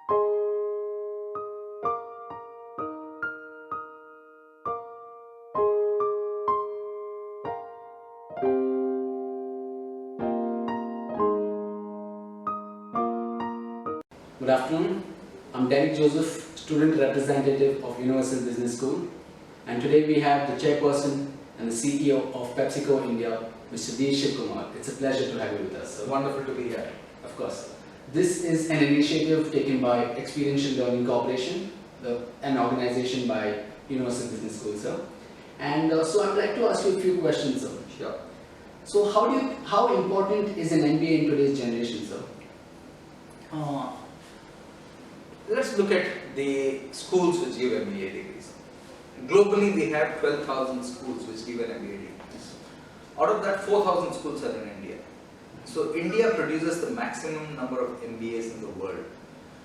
Good afternoon. I'm Derek Joseph, student representative of Universal Business School, and today we have the chairperson and the CEO of PepsiCo India, Mr. D. Shivkumar. It's a pleasure to have you with us. Wonderful to be here. Of course. This is an initiative taken by Experiential Learning Corporation, an organization by Universal Business School, sir. And so I would like to ask you a few questions, sir. Sure. So how important is an MBA in today's generation, sir? Let's look at the schools which give MBA degrees. Globally, we have 12,000 schools which give an MBA degree. Out of that, 4,000 schools are in India. So India produces the maximum number of MBAs in the world.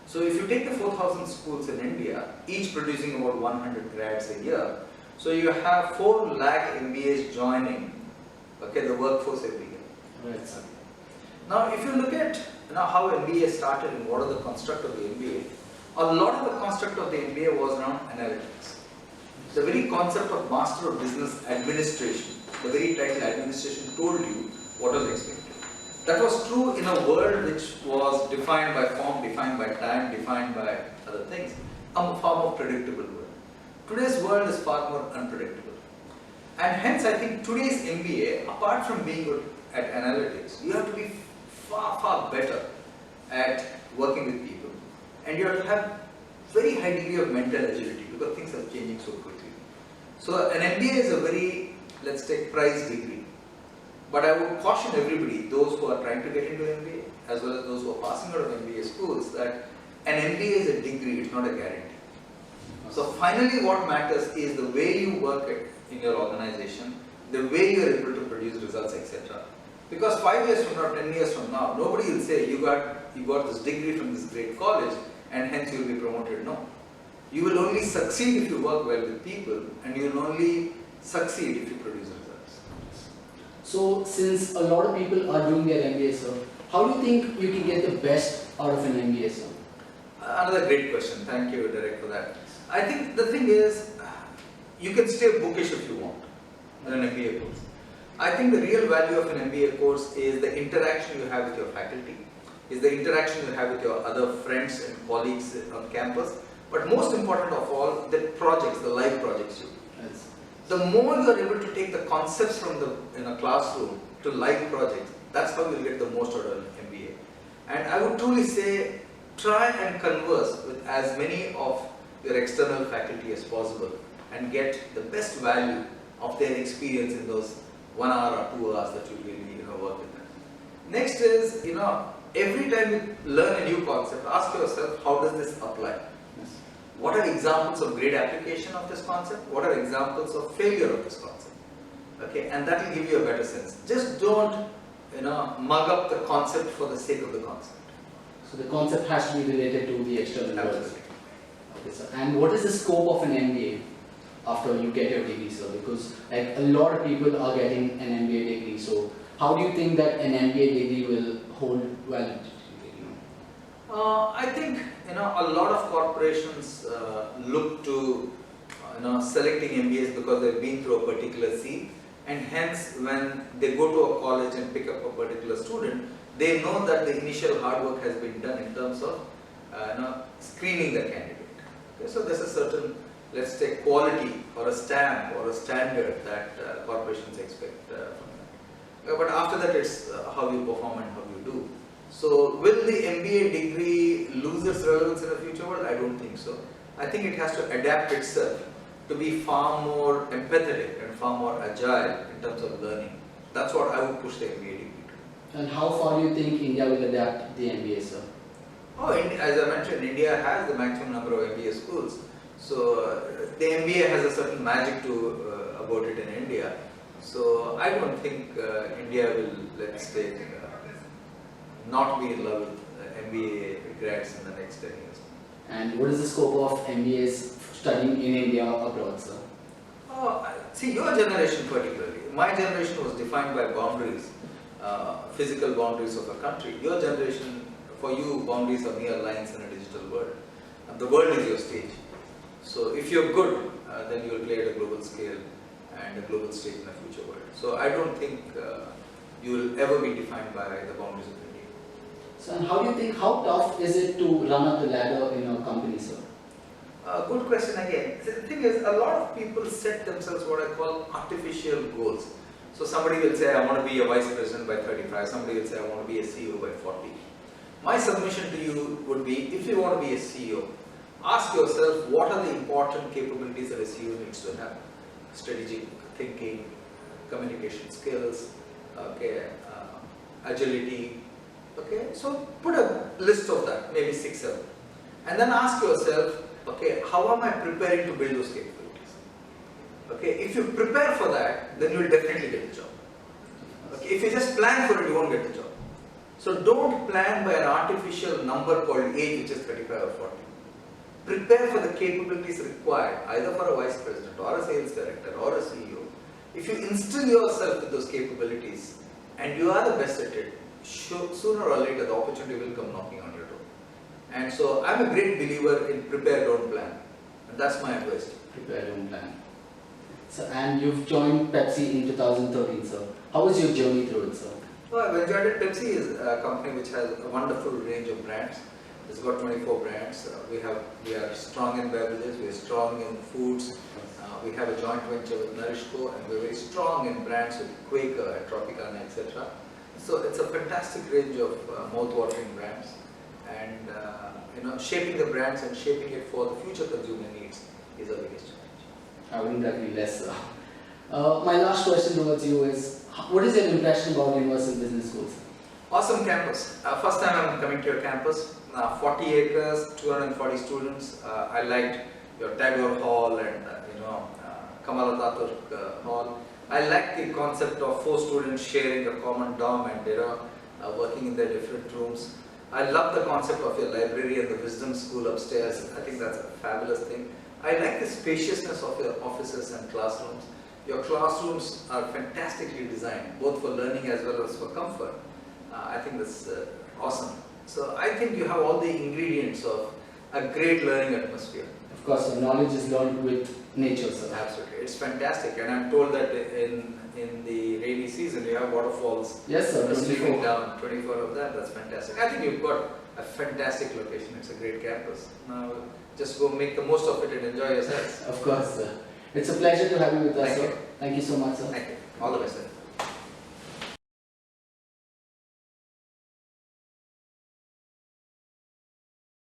So if you take the 4,000 schools in India, each producing about 100 grads a year, so you have 4 lakh MBAs joining, okay, the workforce every year. Right, sir. Now, if you look at how MBA started and what are the construct of the MBA, a lot of the construct of the MBA was around analytics. The very concept of Master of Business Administration, the very title administration told you what was expected. That was true in a world which was defined by form, defined by time, defined by other things, a far more predictable world. Today's world is far more unpredictable. And hence I think today's MBA, apart from being good at analytics, you have to be far, far better at working with people. And you have to have very high degree of mental agility because things are changing so quickly. So an MBA is a very, let's take prize degree. But I would caution everybody, those who are trying to get into MBA, as well as those who are passing out of MBA schools, that an MBA is a degree, it's not a guarantee. So finally what matters is the way you work in your organization, the way you are able to produce results, etc. Because 5 years from now, 10 years from now, nobody will say you got this degree from this great college and hence you will be promoted. No. You will only succeed if you work well with people, and you will only succeed if you produce results. So since a lot of people are doing their MBA, sir, how do you think you can get the best out of an MBA, sir? Another great question. Thank you, Derek, for that. I think the thing is, you can stay bookish if you want in an MBA course. I think the real value of an MBA course is the interaction you have with your faculty, is the interaction you have with your other friends and colleagues on campus, but most important of all, the projects, the live projects you do. Yes. The more you are able to take the concepts from in a classroom to live projects, that's how you'll get the most out of an MBA. And I would truly say, try and converse with as many of your external faculty as possible and get the best value of their experience in those 1 hour or 2 hours that you really work with them. Next is, every time you learn a new concept, ask yourself, how does this apply? Yes. What are examples of great application of this concept? What are examples of failure of this concept? Okay, and that will give you a better sense. Just don't, mug up the concept for the sake of the concept. So the concept has to be related to the external world. Absolutely. Okay, sir. And what is the scope of an MBA after you get your degree, sir? Because like a lot of people are getting an MBA degree. So how do you think that an MBA degree will hold value? I think a lot of corporations look to selecting MBAs because they've been through a particular scene, and hence when they go to a college and pick up a particular student, they know that the initial hard work has been done in terms of screening the candidate. Okay, so there's a certain, let's say, quality or a stamp or a standard that corporations expect from that. But after that, it's how you perform and how you do. So will the MBA degree lose its relevance in the future world? I don't think so. I think it has to adapt itself to be far more empathetic and far more agile in terms of learning. That's what I would push the MBA degree to. And how far do you think India will adapt the MBA, sir? As I mentioned, India has the maximum number of MBA schools. So the MBA has a certain magic about it in India. So I don't think India will, let's say, not be in love with MBA grads in the next 10 years. And what is the scope of MBAs studying in India or abroad, sir? See, your generation particularly, my generation was defined by boundaries, physical boundaries of a country. Your generation for you, boundaries are mere lines in a digital world. And the world is your stage. So if you're good, then you will play at a global scale and a global stage in a future world. So I don't think you will ever be defined by the boundaries of India. So, and how do you think, how tough is it to run up the ladder in your company, sir? Good question again. The thing is, a lot of people set themselves what I call artificial goals. So somebody will say, I want to be a vice president by 35. Somebody will say, I want to be a CEO by 40. My submission to you would be, if you want to be a CEO, ask yourself what are the important capabilities that a CEO needs to have. Strategic thinking, communication skills, okay, agility. Okay, so put a list of that, maybe 6, 7. And then ask yourself, okay, how am I preparing to build those capabilities? Okay, if you prepare for that, then you will definitely get the job. Okay, if you just plan for it, you won't get the job. So don't plan by an artificial number called age, which is 35 or 40. Prepare for the capabilities required, either for a vice president or a sales director or a CEO. If you instill yourself with those capabilities and you are the best at it, sooner or later the opportunity will come knocking on your door. And so I'm a great believer in prepare, don't plan. And that's my advice. Prepare, don't plan. So, and you've joined Pepsi in 2013, sir. How was your journey through it, sir? Well, I've enjoyed it. Pepsi is a company which has a wonderful range of brands. It's got 24 brands. We are strong in beverages, we are strong in foods. We have a joint venture with NourishCo, and we're very strong in brands with Quaker and Tropicana, etc. So it's a fantastic range of mouth-watering brands, and shaping the brands and shaping it for the future consumer needs is our biggest challenge. I wouldn't agree less, sir. My last question towards you is, what is your impression about Universal Business School, sir? Awesome campus. First time I'm coming to your campus. 40 acres, 240 students. I liked your Tagore Hall and Kamal Ataturk Hall. I like the concept of 4 students sharing a common dorm and working in their different rooms. I love the concept of your library and the wisdom school upstairs. I think that's a fabulous thing. I like the spaciousness of your offices and classrooms. Your classrooms are fantastically designed, both for learning as well as for comfort. I think that's awesome. So I think you have all the ingredients of a great learning atmosphere. Of course, so knowledge is learned with nature, sir. Absolutely, it's fantastic, and I'm told that in the rainy season you have waterfalls. Yes, sir. Streaming down, 24 of that. That's fantastic. I think you've got a fantastic location. It's a great campus. Now just go make the most of it and enjoy yourselves. Of course, sir. It's a pleasure to have you with us, Thank sir. you. Thank you so much, sir. Thank you. All the best, sir.